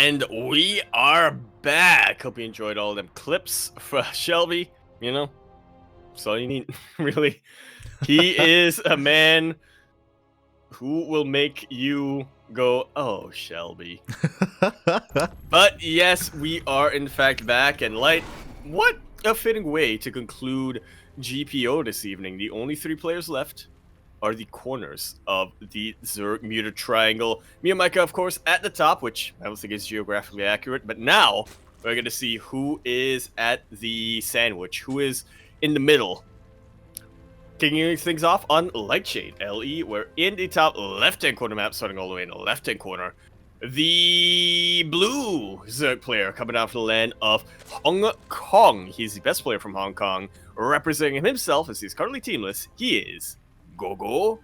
And we are back. Hope you enjoyed all them clips for Shelby. You know, that's all you need, really. He is a man who will make you go, oh, Shelby. But yes, we are in fact back. And Light, what a fitting way to conclude GPO this evening. The only 3 players left are the corners of the Zerg Muted Triangle. Me and Micah, of course, at the top, which I don't think is geographically accurate. But now we're going to see who is at the sandwich, who is in the middle. Kicking things off on Lightshade LE, we're in the top left-hand corner map, starting all the way in the left-hand corner. The blue Zerg player coming out of the land of Hong Kong. He's the best player from Hong Kong, representing himself as he's currently teamless. He is GogojOey.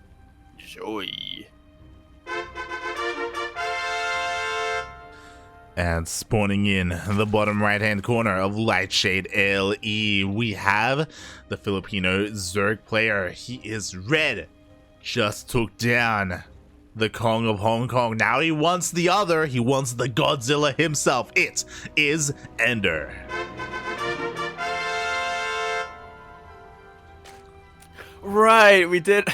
And spawning in the bottom right-hand corner of Lightshade LE, we have the Filipino Zerg player. He is red. Just took down the Kong of Hong Kong. Now he wants the other. He wants the Godzilla himself. It is EnDerr. Right, we did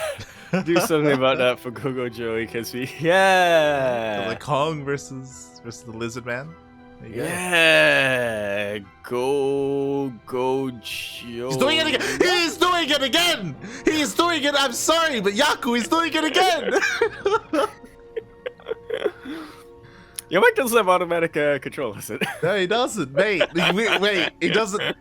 do something about that for GogojOey because we, The Kong versus the Lizard Man. There you go. Yeah, GogojOey. He's doing it again. He's doing it again. He's doing it. I'm sorry, but Yaku is doing it again. Your mic doesn't have automatic control, does it? No, he doesn't, mate. Wait, he doesn't.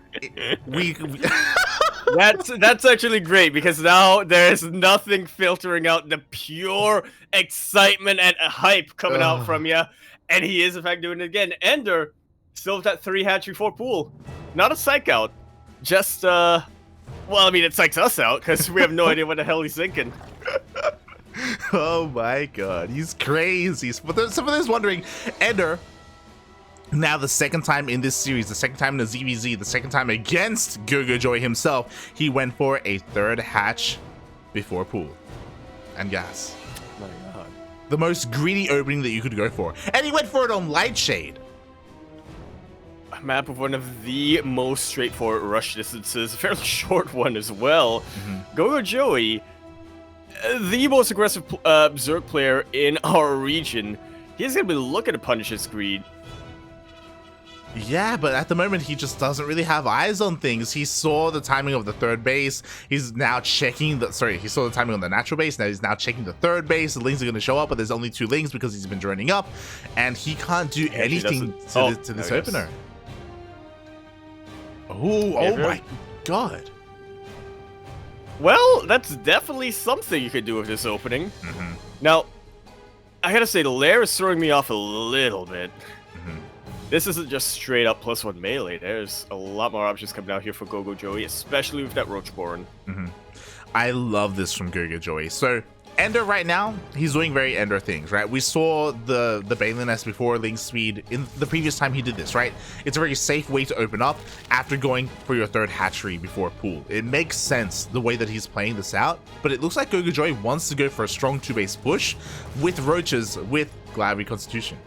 That's actually great because now there's nothing filtering out the pure excitement and hype coming out from you, and he is in fact doing it again. EnDerr still with that 3 hatchery 4 pool, not a psych out, just well, I mean it psychs us out because we have no idea what the hell he's thinking. Oh my god, he's crazy. But somebody's wondering, EnDerr, now the second time in this series, the second time in the ZvZ, the second time against GogojOey himself, he went for a 3rd hatch before pool. And gas. My god. The most greedy opening that you could go for. And he went for it on Lightshade. A map of one of the most straightforward rush distances, a fairly short one as well. GogojOey, the most aggressive Zerg player in our region, he's going to be looking to punish his greed. Yeah, but at the moment he just doesn't really have eyes on things. He saw the timing of the 3rd base. He's now checking the he saw the timing on the natural base. Now he's now checking the 3rd base. The lings are going to show up, but there's only 2 lings because he's been droning up, and he can't do anything to this opener. Oh my god. Well, that's definitely something you could do with this opening. Now, I gotta say, the lair is throwing me off a little bit. This isn't just straight up +1 melee. There's a lot more options coming out here for GogojOey, especially with that Roachborn. I love this from GogojOey. So, EnDerr right now, he's doing very EnDerr things, right? We saw the Balin Nest before Link Speed in the previous time he did this, right? It's a very safe way to open up after going for your 3rd hatchery before pool. It makes sense the way that he's playing this out, but it looks like GogojOey wants to go for a strong 2-base push with Roaches with Glad Reconstitution.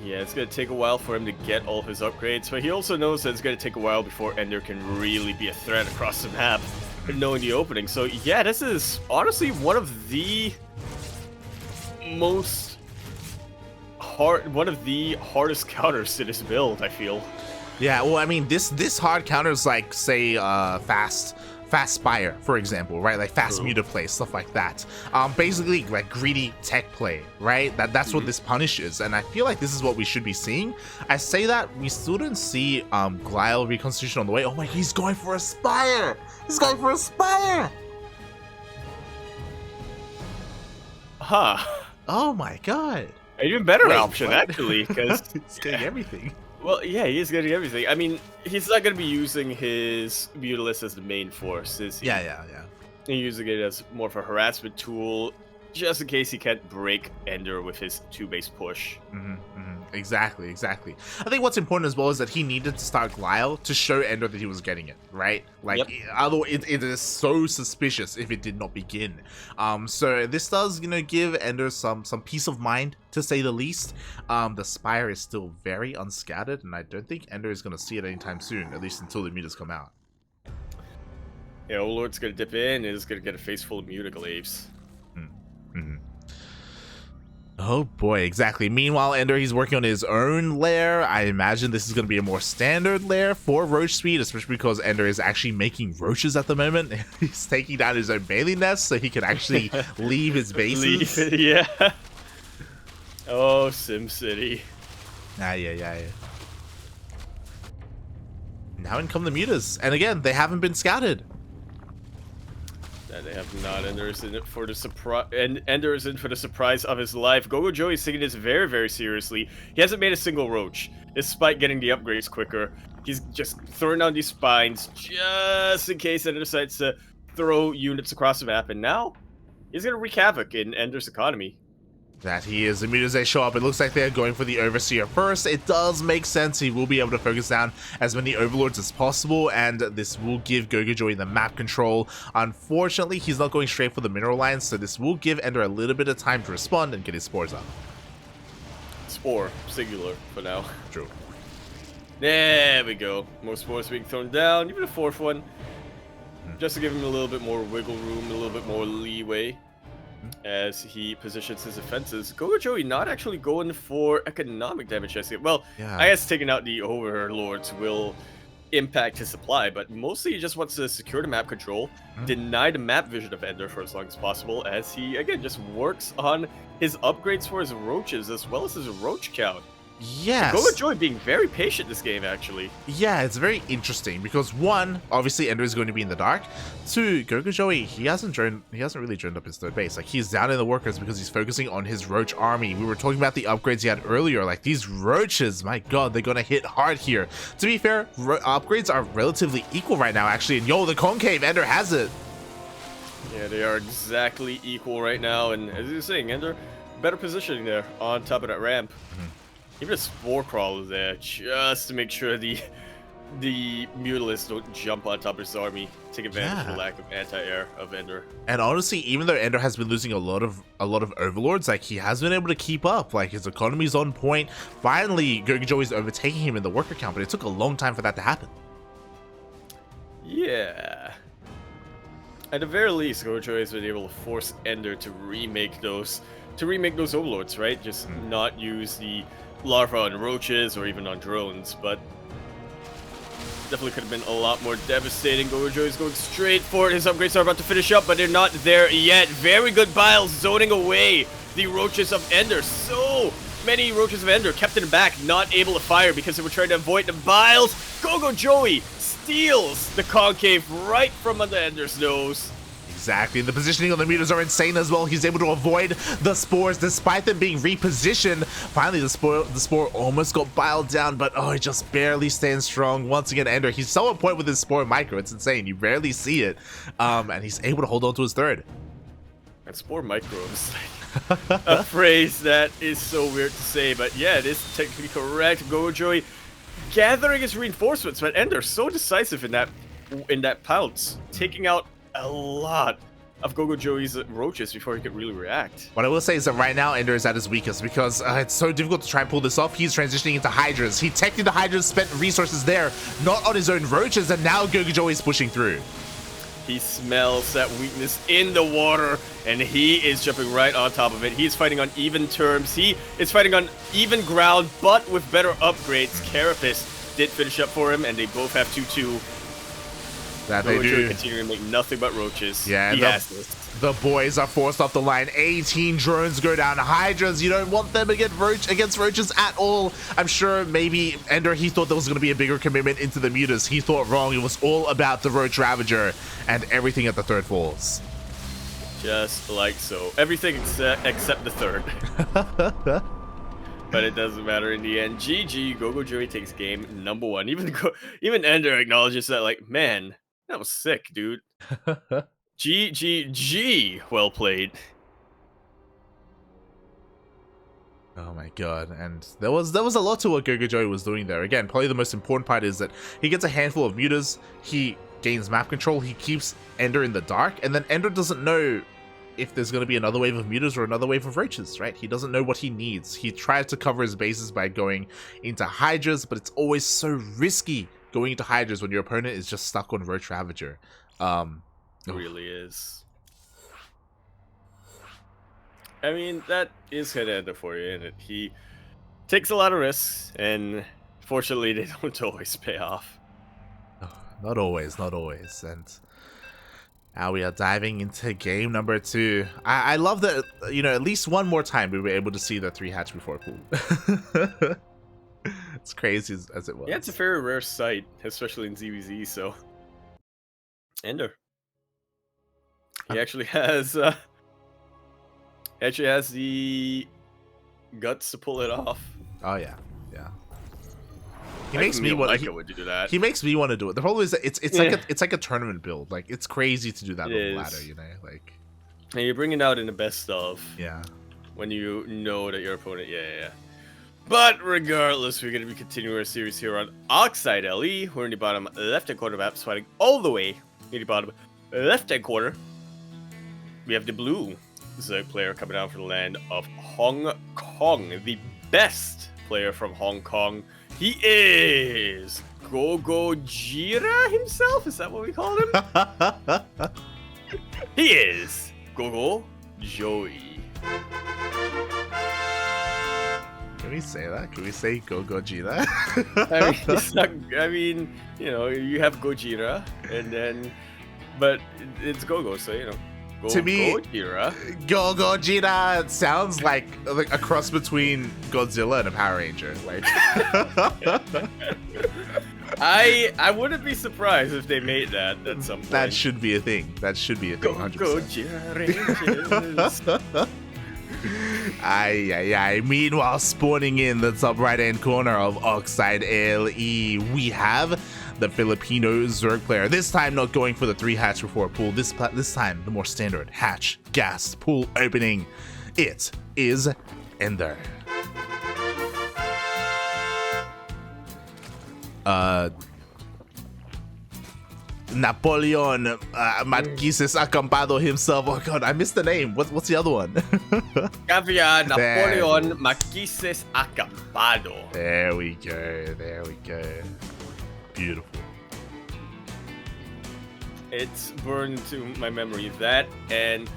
Yeah, it's going to take a while for him to get all of his upgrades, but he also knows that it's going to take a while before EnDerr can really be a threat across the map, knowing the opening. So yeah, this is honestly one of the hardest counters to this build, I feel. Yeah, well, I mean, this hard counters like, say, fast Spire, for example, right? Like fast muta play, stuff like that. Basically, like greedy tech play, right? That's what this punishes, and I feel like this is what we should be seeing. I say that we still don't see Glial Reconstitution on the way. Oh my, he's going for a Spire! He's going for a Spire! Huh. Oh my god. An even better option, actually, because he's getting everything. Well, yeah, he is getting everything. I mean, he's not going to be using his Mutalisk as the main force, is he? Yeah. He's using it as more of a harassment tool. just in case he can't break EnDerr with his 2-base push. Exactly. I think what's important as well is that he needed to start Glial to show EnDerr that he was getting it, right? Like, otherwise, it is so suspicious if it did not begin. So this does, give EnDerr some peace of mind, to say the least. The Spire is still very unscattered, and I don't think EnDerr is going to see it anytime soon, at least until the mutas come out. Yeah, Overlord's going to dip in, and is going to get a face full of Mutaglaves. Oh boy, exactly. Meanwhile, EnDerr, he's working on his own lair. I imagine this is going to be a more standard lair for Roach Speed, especially because EnDerr is actually making roaches at the moment. He's taking down his own bailey nest so he can actually leave his bases. Yeah. Oh, SimCity. Yeah. Now in come the mutas. And again, they haven't been scouted. They have not. EnDerr is in it for the surprise, and EnDerr is in for the surprise of his life. GogojOey is taking this very, very seriously. He hasn't made a single roach, despite getting the upgrades quicker. He's just throwing down these spines just in case EnDerr decides to throw units across the map. And now he's gonna wreak havoc in EnDerr's economy. That he is. As they show up, it looks like they're going for the Overseer first. It does make sense. He will be able to focus down as many Overlords as possible, and this will give GogojOey the map control. Unfortunately, he's not going straight for the mineral lines, so this will give EnDerr a little bit of time to respond and get his spores up. Spore, singular for now. True. There we go. More spores being thrown down, even a fourth one, just to give him a little bit more wiggle room, a little bit more leeway as he positions his defenses. GogojOey not actually going for economic damage as yet. Well, yeah. I guess taking out the Overlords will impact his supply, but mostly he just wants to secure the map control, deny the map vision of EnDerr for as long as possible, as he, again, just works on his upgrades for his roaches as well as his roach count. Yes. GogojOey being very patient this game, actually. Yeah, it's very interesting because one, obviously EnDerr is going to be in the dark. Two, GogojOey, he hasn't really droned up his third base. Like, he's down in the workers because he's focusing on his roach army. We were talking about the upgrades he had earlier. Like, these roaches, my god, they're gonna hit hard here. To be fair, upgrades are relatively equal right now, actually. And yo, the concave, EnDerr has it. Yeah, they are exactly equal right now. And as you were saying, EnDerr, better positioning there on top of that ramp. Even a spore crawler there, just to make sure the Mutalisks don't jump on top of his army, take advantage of the lack of anti-air of EnDerr. And honestly, even though EnDerr has been losing a lot of Overlords, like, he has been able to keep up. Like, his economy's on point. Finally, GogojOey's overtaking him in the worker count, but it took a long time for that to happen. Yeah. At the very least, GogojOey has been able to force EnDerr to remake those Overlords, right? Just not use the larvae on roaches or even on drones, but definitely could have been a lot more devastating. GogojOey is going straight for it. His upgrades are about to finish up, but they're not there yet. Very good Biles zoning away the roaches of EnDerr. So many roaches of EnDerr kept in the back, not able to fire because they were trying to avoid the Biles. GogojOey steals the concave right from under EnDerr's nose. Exactly. The positioning on the mutas are insane as well. He's able to avoid the spores despite them being repositioned. Finally, the spore almost got biled down, but oh, it just barely stands strong. Once again, EnDerr, he's so on point with his spore micro. It's insane. You rarely see it. And he's able to hold on to his third. And spore micro is like a phrase that is so weird to say, but yeah, it is technically correct. GogojOey gathering his reinforcements, but EnDerr so decisive in that pounce, taking out a lot of GogojOey's roaches before he could really react. What I will say is that right now EnDerr is at his weakest because it's so difficult to try and pull this off. He's transitioning into Hydras. He teched into Hydras, spent resources there, not on his own roaches, and now GogojOey is pushing through. He smells that weakness in the water, and he is jumping right on top of it. He's fighting on even terms. He is fighting on even ground, but with better upgrades. Carapace did finish up for him, and they both have 2-2. That they do. Continuing to make nothing but roaches. Yeah, he has this. The boys are forced off the line. 18 drones go down. Hydras, you don't want them against roaches at all. I'm sure maybe EnDerr, he thought there was going to be a bigger commitment into the mutas. He thought wrong. It was all about the roach ravager, and everything at the third falls. Just like so. Everything except the third. But it doesn't matter in the end. GG, GogojOey takes game number 1. Even EnDerr acknowledges that, like, man, that was sick, dude. GGG, well played. Oh my god, and there was a lot to what GogojOey was doing there. Again, probably the most important part is that he gets a handful of mutas, he gains map control, he keeps EnDerr in the dark, and then EnDerr doesn't know if there's going to be another wave of mutas or another wave of roaches, right? He doesn't know what he needs. He tries to cover his bases by going into hydras, but it's always so risky going into hydras when your opponent is just stuck on Roach Ravager. It really is. I mean, that is kind of EnDerr for you, and he takes a lot of risks, and fortunately, they don't always pay off. Not always, not always. And now we are diving into game number 2. I love that, you know, at least one more time we were able to see the 3 hatch before pool. It's crazy as it was. Yeah, it's a very rare sight, especially in ZvZ, so. EnDerr. He actually has the guts to pull it off. Oh yeah, yeah. He makes me want. Would do that. He makes me want to do it. The problem is that it's like a tournament build. Like it's crazy to do that on the ladder, you know. Like, and you're bringing out in the best of. Yeah. When you know that your opponent, yeah. But regardless, we're going to be continuing our series here on Oxide LE. We're in the bottom left-hand corner map, fighting all the way in the bottom left-hand corner. We have the blue Zerg player coming out from the land of Hong Kong, the best player from Hong Kong. He is GogojOey himself. Is that what we call him? He is GogojOey. Can we say that? Can we say GogojOey? I mean, it's not, I mean, you know, you have Gojira, and then, but it's Gogo, so you know. To me, Gojira sounds like a cross between Godzilla and a Power Ranger. Like, I wouldn't be surprised if they made that at some point. That should be a thing. That should be a thing. 100%. Gojira Rangers. Aye. Meanwhile, spawning in the top right-hand corner of Oxide LE, we have the Filipino Zerg player. This time not going for the 3 hatch before pool. This time the more standard hatch gas pool opening. It is EnDerr. Napoleon Marquises Acampado himself. Oh god, I missed the name. What's the other one? Caviar Napoleon Marquises Acampado. There we go. Beautiful. It's burned to my memory, that and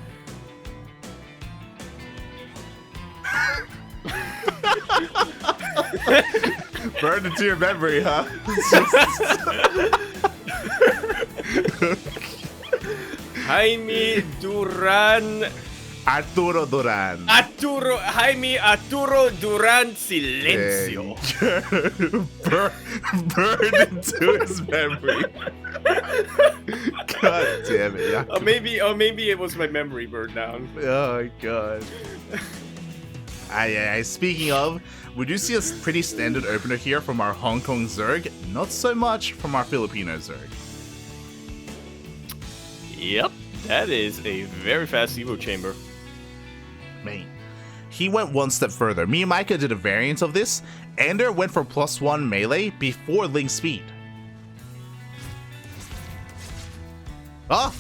burned into your memory, huh? Jaime Duran. Jaime Arturo Duran Silencio. Burned into his memory. God damn it. Yeah. Maybe it was my memory burned down. Oh my god. Speaking of, we do see a pretty standard opener here from our Hong Kong Zerg, not so much from our Filipino Zerg. Yep, that is a very fast Evo chamber. Man, he went one step further. Me and Micah did a variant of this. EnDerr went for +1 melee before Link speed. Oh!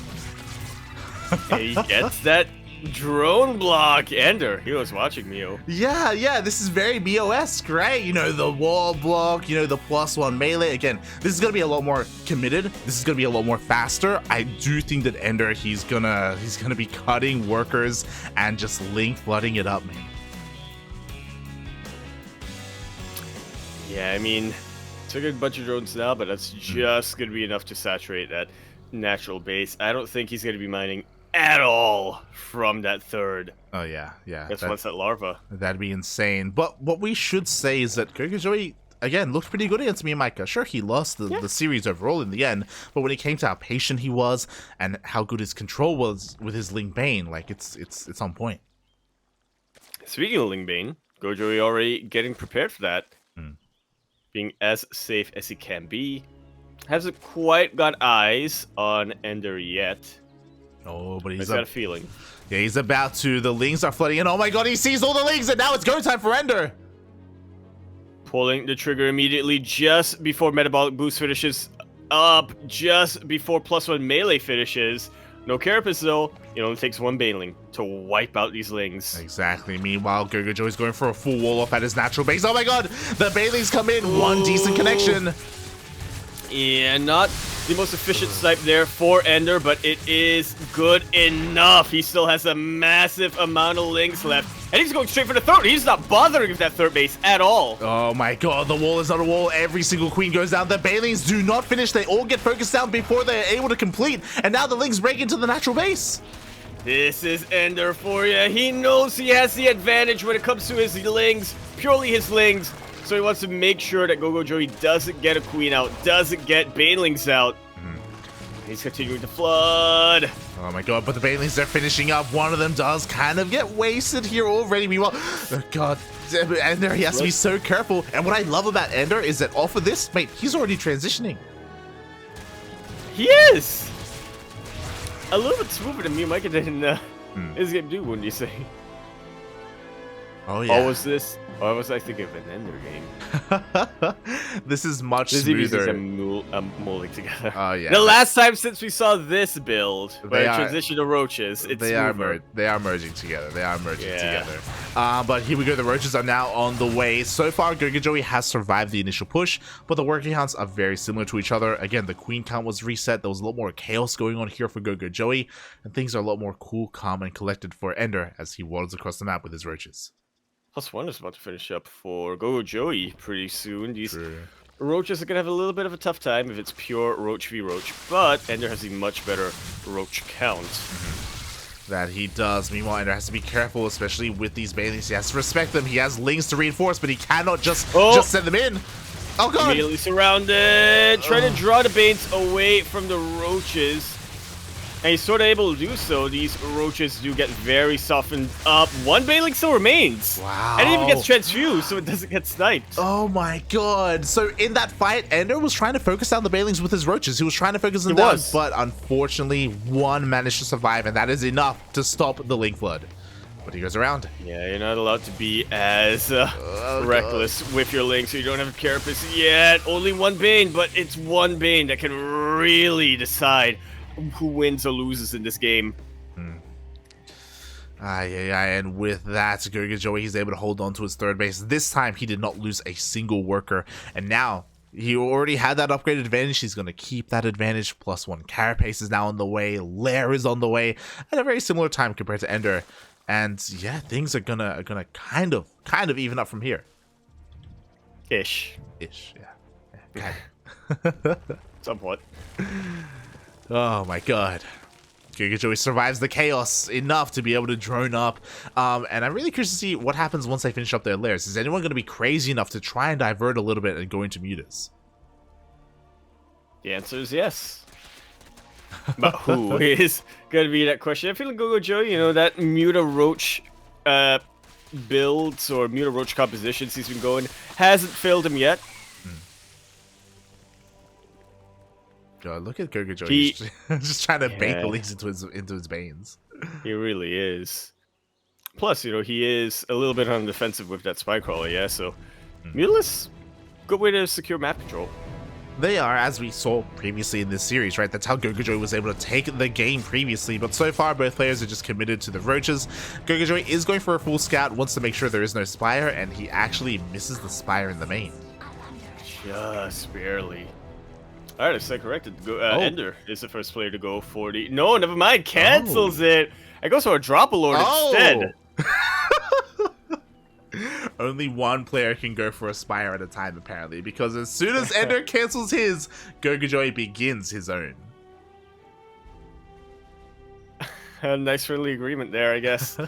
He gets that drone block. EnDerr, he was watching Mio. Yeah, this is very Mio-esque, right? You know, the wall block, you know, the +1 melee. Again, this is gonna be a lot more committed. This is gonna be a lot more faster. I do think that EnDerr, he's gonna be cutting workers and just Link flooding it up, man. Yeah, I mean, took a bunch of drones now, but that's just gonna be enough to saturate that natural base. I don't think he's gonna be mining at all from that third. Oh yeah. That's once that larva. That'd be insane. But what we should say is that GogojOey, again, looked pretty good against me and Micah. Sure, he lost the series overall in the end, but when it came to how patient he was and how good his control was with his Ling Bane, like it's on point. Speaking of Ling Bane, GogojOey already getting prepared for that. Being as safe as he can be. Hasn't quite got eyes on EnDerr yet. Oh, but He's got a feeling. Yeah, he's about to. The Lings are flooding in. Oh my god, he sees all the Lings, and now it's go time for EnDerr. Pulling the trigger immediately just before Metabolic Boost finishes up, just before +1 melee finishes. No Carapace though. It only takes one Baneling to wipe out these Lings. Exactly. Meanwhile, GogojOey is going for a full wall off at his natural base. Oh my god, the Banelings come in. Ooh. One decent connection. Yeah, not the most efficient snipe there for EnDerr, but it is good enough. He still has a massive amount of Lings left. And he's going straight for the third. He's not bothering with that third base at all. Oh my god, the wall is on a wall. Every single queen goes down. The Banelings do not finish. They all get focused down before they're able to complete. And now the Lings break into the natural base. This is EnDerr for you. He knows he has the advantage when it comes to his Lings, purely his Lings. So he wants to make sure that GogojOey doesn't get a queen out, doesn't get Banelings out. He's continuing to flood. Oh my god, but the Banelings, they're finishing up. One of them does kind of get wasted here already. Meanwhile, oh god, EnDerr, he has to be so careful. And what I love about EnDerr is that off of this, mate, he's already transitioning. He is! A little bit smoother than me and Micah did in his game too, wouldn't you say? Oh yeah. Or was this? Or was I thinking of an EnDerr game? This is much The smoother. ZvZ molding together. Oh yeah. The last time since we saw this build, where They it are- transitioned to roaches, it's They are smoother. merging together. They are merging Yeah. together. But here we go. The roaches are now on the way. So far, GogojOey has survived the initial push, but the working counts are very similar to each other. Again, the queen count was reset. There was a lot more chaos going on here for GogojOey, and things are a lot more cool, calm, and collected for EnDerr as he waddles across the map with his roaches. +1 is about to finish up for GogojOey pretty soon. These True. roaches are going to have a little bit of a tough time if it's pure roach v roach, but EnDerr has a much better roach count. That he does. Meanwhile, EnDerr has to be careful, especially with these Banelings. He has to respect them. He has Lings to reinforce, but he cannot just send them in. Oh god! Immediately surrounded, trying to draw the Banes away from the roaches. And he's sort of able to do so. These roaches do get very softened up. One Baneling still remains. Wow. And it even gets transfused, so it doesn't get sniped. Oh my god. So in that fight, EnDerr was trying to focus down the Banelings with his roaches. He was trying to focus them down, but unfortunately, one managed to survive, and that is enough to stop the Ling flood. But he goes around. Yeah, you're not allowed to be as reckless with your Link, so you don't have a Carapace yet. Only one Bane, but it's one Bane that can really decide who wins or loses in this game. And with that, GogojOey, he's able to hold on to his third base. This time, he did not lose a single worker. And now, he already had that upgraded advantage. He's going to keep that advantage. +1 Carapace is now on the way. Lair is on the way at a very similar time compared to EnDerr. And yeah, things are gonna kind of even up from here. Ish, Yeah. somewhat. Oh my god. GogojOey survives the chaos enough to be able to drone up. And I'm really curious to see what happens once they finish up their lairs. Is anyone going to be crazy enough to try and divert a little bit and go into mutas? The answer is yes. But who is going to be that question? I feel like GogojOey, that Muta Roach builds or Muta Roach compositions he's been going hasn't failed him yet. God, look at GogojOey. He's just trying to bait the Lings into his Banes. He really is. Plus, he is a little bit on the defensive with that Spy Crawler, yeah, so Mutalist, good way to secure map control. They are, as we saw previously in this series, right? That's how GogojOey was able to take the game previously, but so far both players are just committed to the roaches. GogojOey is going for a full scout, wants to make sure there is no Spire, and he actually misses the Spire in the main. Just barely. Alright, I stand corrected. EnDerr is the first player to go 40. No, never mind, cancels it. It goes for a Drop Lord instead. Only one player can go for a Spire at a time, apparently, because as soon as EnDerr cancels his, GogojOey begins his own. A nice friendly agreement there, I guess.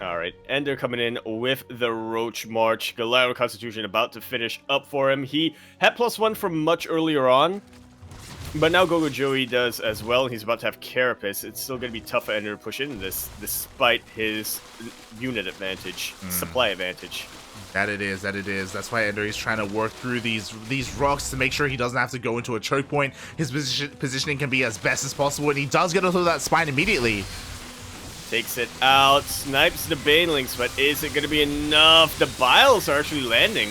Alright, EnDerr coming in with the Roach March. Galaro Constitution about to finish up for him. He had +1 from much earlier on, but now GogojOey does as well. He's about to have Carapace. It's still going to be tough for EnDerr to push into this, despite his unit advantage, supply advantage. That it is. That's why EnDerr is trying to work through these rocks to make sure he doesn't have to go into a choke point. His positioning can be as best as possible, and he does get onto that spine immediately. Takes it out, snipes the banelings, but is it going to be enough? The biles are actually landing.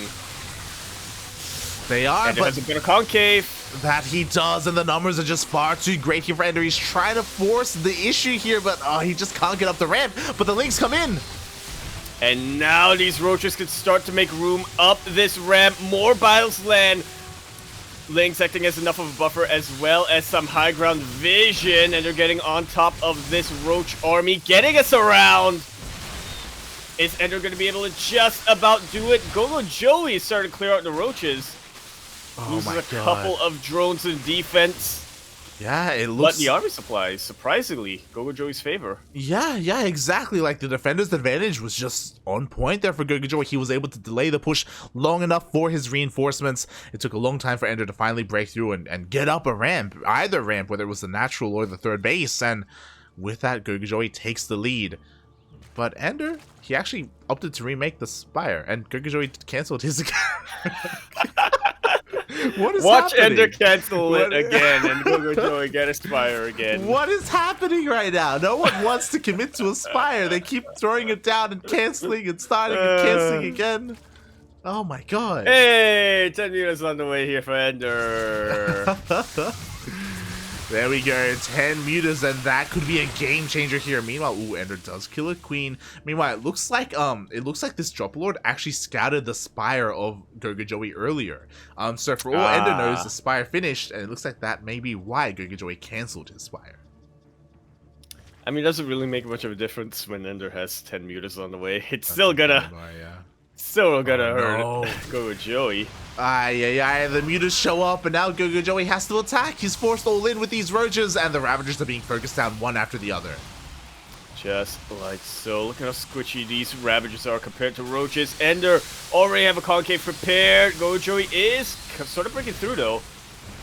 They are, but has a bit of concave. That he does, and the numbers are just far too great here for EnDerr. He's trying to force the issue here, but he just can't get up the ramp. But the links come in. And now these roaches can start to make room up this ramp. More biles land. Links acting as enough of a buffer as well as some high ground vision. And they're getting on top of this roach army, getting us around. Is EnDerr going to be able to just about do it? GogojOey is starting to clear out the roaches. Loses a couple of drones in defense. Yeah, it looks... But the army supplies, surprisingly, GogojOey's favor. Yeah, exactly. Like, the defender's advantage was just on point there for GogojOey. He was able to delay the push long enough for his reinforcements. It took a long time for EnDerr to finally break through and get up a ramp, either ramp, whether it was the natural or the third base. And with that, GogojOey takes the lead. But EnDerr, he actually opted to remake the Spire, and GogojOey canceled his account. What is Watch happening? EnDerr cancel it again and GogojOey get a Spire again. What is happening right now? No one wants to commit to a Spire. They keep throwing it down and canceling and starting and canceling again. Oh my god. Hey, 10 meters on the way here for EnDerr. There we go, 10 meters, and that could be a game changer here. Meanwhile, EnDerr does kill a queen. Meanwhile, it looks like this Drop Lord actually scouted the Spire of GogojOey earlier. So for all EnDerr knows, the Spire finished, and it looks like that may be why GogojOey cancelled his Spire. I mean, it doesn't really make much of a difference when EnDerr has 10 meters on the way. It's still gonna hurt GogojOey. The mutas show up, and now GogojOey has to attack. He's forced all in with these roaches, and the Ravagers are being focused down one after the other. Just like so. Look at how squishy these Ravagers are compared to roaches. EnDerr already have a concave prepared. GogojOey is sort of breaking through, though.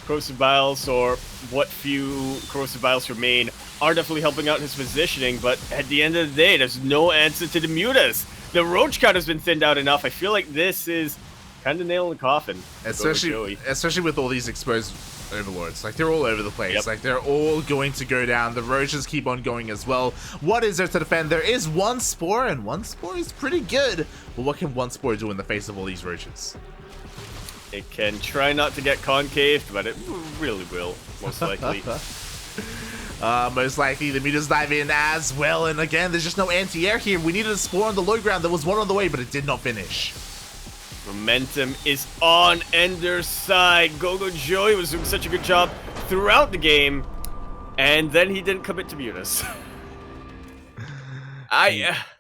Corrosive Biles, or what few Corrosive Biles remain, are definitely helping out his positioning, but at the end of the day, there's no answer to the mutas. The roach count has been thinned out enough. I feel like this is kind of nail in the coffin. Especially with all these exposed overlords. Like, they're all over the place. Yep. Like, they're all going to go down. The roaches keep on going as well. What is there to defend? There is one Spore, and one Spore is pretty good. But what can one Spore do in the face of all these roaches? It can try not to get concaved, but it really will, most likely. Most likely the mutas dive in as well, and again, there's just no anti-air here. We needed a Spore on the low ground. There was one on the way, but it did not finish. Momentum is on EnDerr's side. GogojOey was doing such a good job throughout the game, and then he didn't commit to mutas.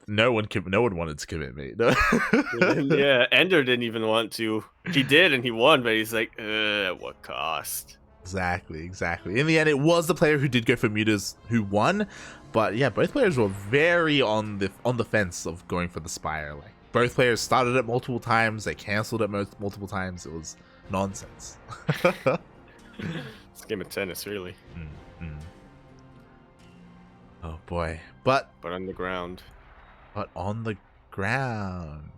No one wanted to commit, mate. No. Yeah, EnDerr didn't even want to. He did, and he won, but he's like, at what cost? Exactly. In the end, it was the player who did go for mutas who won, but yeah, both players were very on the fence of going for the Spire. Like, both players started it multiple times, they canceled it multiple times. It was nonsense. It's a game of tennis, really. Oh boy, but on the ground. But on the ground.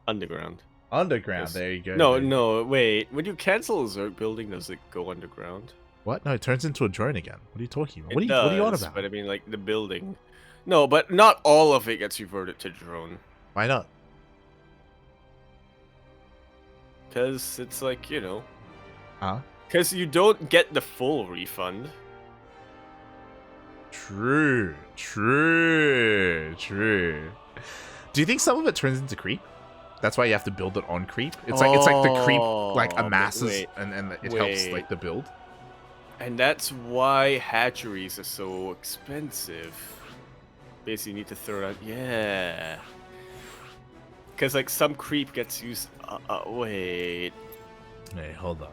Underground. Yes. There you go. No, wait. When you cancel a Zerg building, does it go underground? What? No, it turns into a drone again. What are you talking about? What are you on about? But I mean, like, the building. No, but not all of it gets reverted to drone. Why not? Because it's like, you know. Huh? Because you don't get the full refund. True. Do you think some of it turns into creep? That's why you have to build it on creep. It's like the creep like amasses and it helps like the build. And that's why hatcheries are so expensive. Basically, you need to throw out. Yeah. Because like some creep gets used. Wait. Hey, hold on.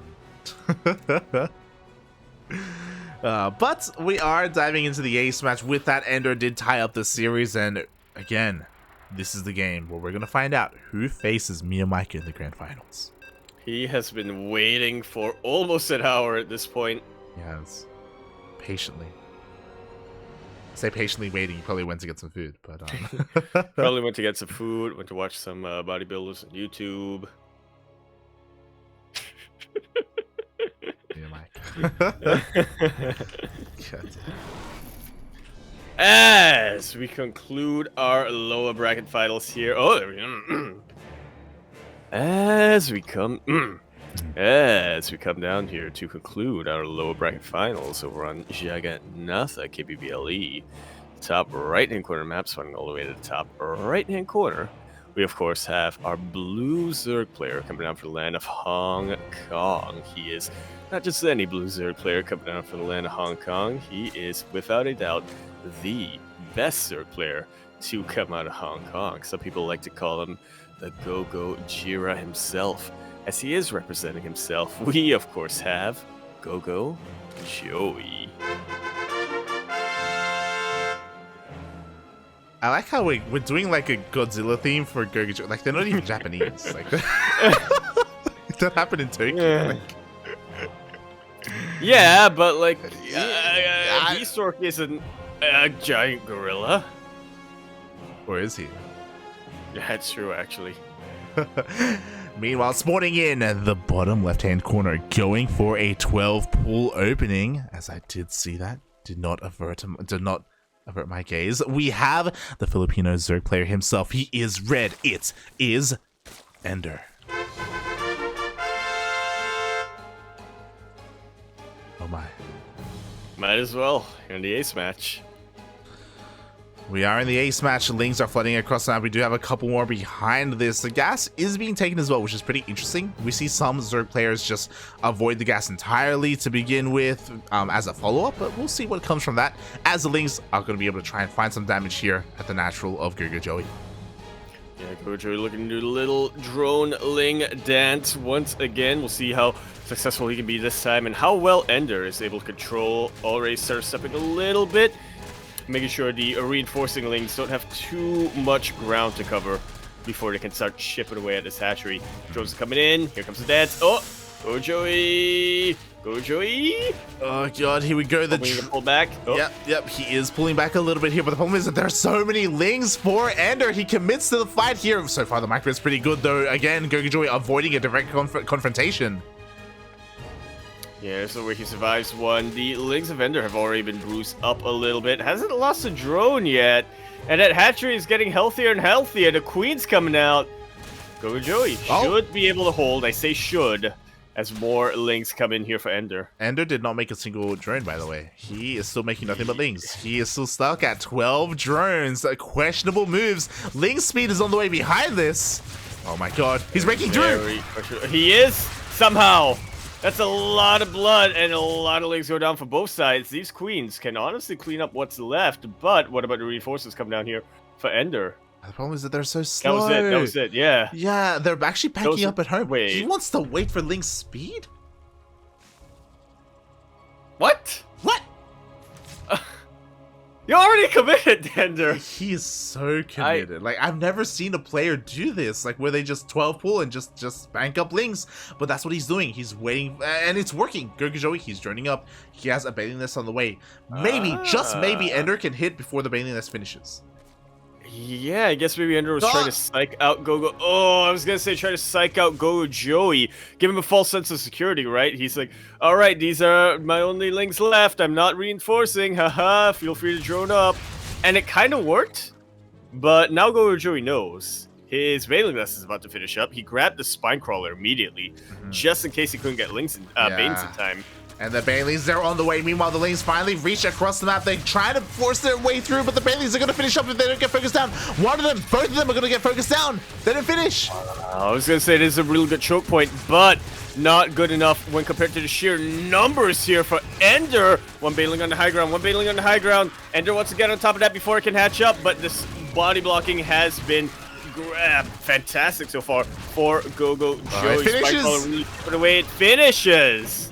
But we are diving into the ace match. With that, EnDerr did tie up the series, and again, this is the game where we're gonna find out who faces Miyamika in the grand finals. He has been waiting for almost an hour at this point. Yes, patiently. say patiently waiting. He probably went to get some food, but Probably went to get some food, went to watch some bodybuilders on YouTube. Yeah, Mike. As we conclude our lower bracket finals here. Oh, there we go. As we come down here to conclude our lower bracket finals over on Jagannatha KBBLE, top right-hand corner map, swinging all the way to the top right-hand corner, we of course have our blue Zerg player coming down for the land of Hong Kong. He is not just any blue Zerg player coming down for the land of Hong Kong. He is, without a doubt, the best Zerg player to come out of Hong Kong. Some people like to call him the GogojOey himself. As he is representing himself, we of course have GogojOey. I like how we're doing like a Godzilla theme for GogojOey. Like they're not even Japanese. Like that happened in Tokyo. Yeah. Like, Yeah, but like, Stork isn't a giant gorilla. or is he? That's true, actually. Meanwhile, spawning in the bottom left-hand corner, going for a 12-pool opening. As I did see that, did not avert my gaze. We have the Filipino Zerg player himself. He is red. It is EnDerr. Oh my. Might as well. You're in the ace match. We are in the ace match. Lings are flooding across the map. We do have a couple more behind this. The gas is being taken as well, which is pretty interesting. We see some Zerg players just avoid the gas entirely to begin with as a follow-up, but we'll see what comes from that, as the Lings are going to be able to try and find some damage here at the natural of GogojOey. Yeah, GogojOey looking to do a little drone Ling dance once again. We'll see how successful he can be this time and how well EnDerr is able to control. Already start stepping a little bit, making sure the reinforcing Lings don't have too much ground to cover before they can start chipping away at this hatchery. Drones coming in. Here comes the dance. Oh, GogojOey. GogojOey. Oh god, here we go. We need to pull back. Oh. Yep, he is pulling back a little bit here, but the problem is that there are so many Lings for EnDerr. He commits to the fight here. So far, the micro is pretty good, though. Again, GogojOey avoiding a direct confrontation. Yeah, so where he survives one. The Lings of EnDerr have already been bruised up a little bit. Hasn't lost a drone yet. And that hatchery is getting healthier and healthier. The queen's coming out. GogojOey should be able to hold. I say should, as more Lings come in here for EnDerr. EnDerr did not make a single drone, by the way. He is still making nothing but Lings. He is still stuck at 12 drones. Questionable moves. Ling speed is on the way behind this. Oh my god. He's breaking through. He is? Somehow. That's a lot of blood, and a lot of Lings go down for both sides. These queens can honestly clean up what's left, but what about the reinforcements come down here for EnDerr? The problem is that they're so slow. That was it, yeah. Yeah, they're actually packing up at home. Wait. He wants to wait for Ling's speed? What? What? You already committed, EnDerr. He is so committed. Like, I've never seen a player do this, like where they just 12 pull and just bank up Lings. But that's what he's doing. He's waiting, and it's working. GogojOey, he's joining up. He has a Bailing Nest on the way. Maybe, just maybe, EnDerr can hit before the Bailing Nest finishes. Yeah, I guess maybe EnDerr was trying to psych out I was gonna say try to psych out GogojOey, give him a false sense of security, right? He's like, all right, these are my only Lings left. I'm not reinforcing. Haha, feel free to drone up. And it kind of worked, but now GogojOey knows his Bailing Nest is about to finish up. He grabbed the Spine Crawler immediately, just in case he couldn't get Lings Banes in time. And the Bailey's, they're on the way. Meanwhile, the Lings finally reach across the map. They try to force their way through, but the Baileys are going to finish up if they don't get focused down. One of them, both of them are going to get focused down. They didn't finish. I was going to say this is a really good choke point, but not good enough when compared to the sheer numbers here for EnDerr. One Bailing on the high ground, one Bailing on the high ground. EnDerr wants to get on top of that before it can hatch up, but this body blocking has been fantastic so far for GogojOey. Finishes. Really put away. It finishes.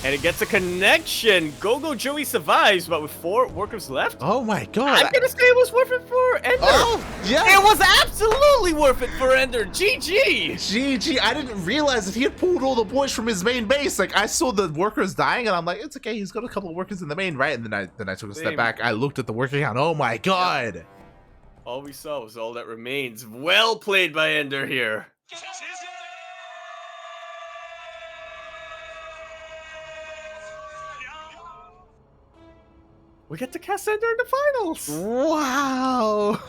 And it gets a connection. GogojOey survives, but with 4 workers left. Oh my god. I'm gonna say it was worth it for EnDerr. Oh, yeah. It was absolutely worth it for EnDerr. GG. GG. I didn't realize that he had pulled all the boys from his main base. Like, I saw the workers dying, and I'm like, it's okay. He's got a couple of workers in the main, right? And then I took a step back. I looked at the worker count. Oh my god. Yep. All we saw was all that remains. Well played by EnDerr here. We get to cast EnDerr in the finals. Wow.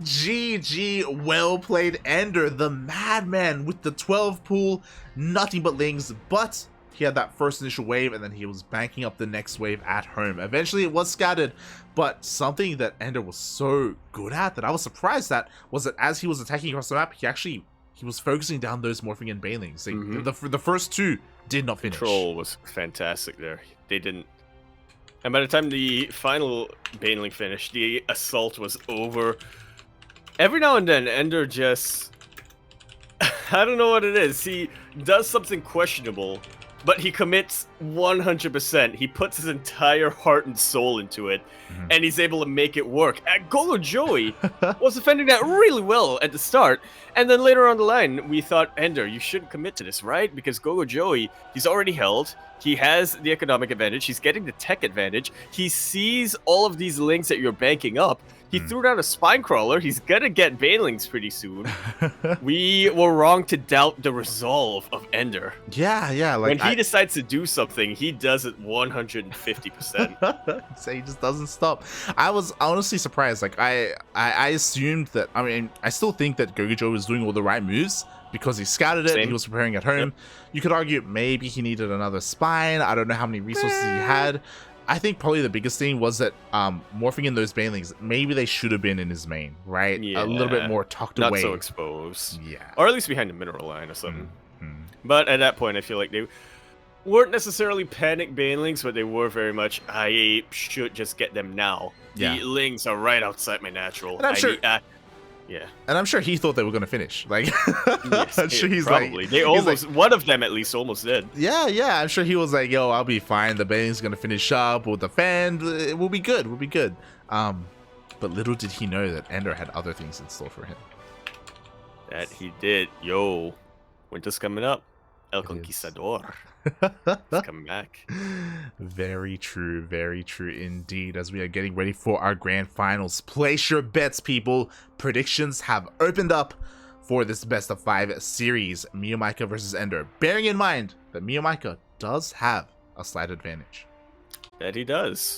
GG. Well played, EnDerr, the madman with the 12 pool. Nothing but lings, but he had that first initial wave, and then he was banking up the next wave at home. Eventually, it was scattered, but something that EnDerr was so good at that I was surprised at was that as he was attacking across the map, he was focusing down those morphing and banelings. The first 2 did not finish. Control was fantastic there. They didn't. And by the time the final baneling finished, the assault was over. Every now and then, EnDerr just... I don't know what it is. He does something questionable, but he commits 100%. He puts his entire heart and soul into it, and he's able to make it work. And GogojOey was defending that really well at the start, and then later on the line, we thought, EnDerr, you shouldn't commit to this, right? Because GogojOey, he's already held. He has the economic advantage. He's getting the tech advantage. He sees all of these links that you're banking up. He threw down a spine crawler. He's gonna get banelings pretty soon. We were wrong to doubt the resolve of EnDerr. Yeah. Like, when he decides to do something, he does it 150%. So he just doesn't stop. I was honestly surprised. Like, I assumed that. I mean, I still think that GogojOey was doing all the right moves because he scouted it and he was preparing at home. Yep. You could argue maybe he needed another spine. I don't know how many resources he had. I think probably the biggest thing was that morphing in those banelings, maybe they should have been in his main, right? Yeah. A little bit more tucked away. Not so exposed. Yeah. Or at least behind the mineral line or something. But at that point, I feel like they weren't necessarily panic banelings, but they were very much, I should just get them now. Yeah. The lings are right outside my natural. And I'm sure... yeah. And I'm sure he thought they were going to finish. Like, yes, I'm sure he's probably. like... They almost... Like, one of them at least almost did. Yeah. I'm sure he was like, yo, I'll be fine. The baneling's going to finish up. We'll defend. It will be good. We'll be good. But little did he know that EnDerr had other things in store for him. That he did. Yo. Winter's coming up. El Conquistador. It's coming back. Very true indeed. As we are getting ready for our grand finals, place your bets, people. Predictions have opened up for this best of 5 series, Miyamaika versus EnDerr, bearing in mind that Miyamaika does have a slight advantage. That he does.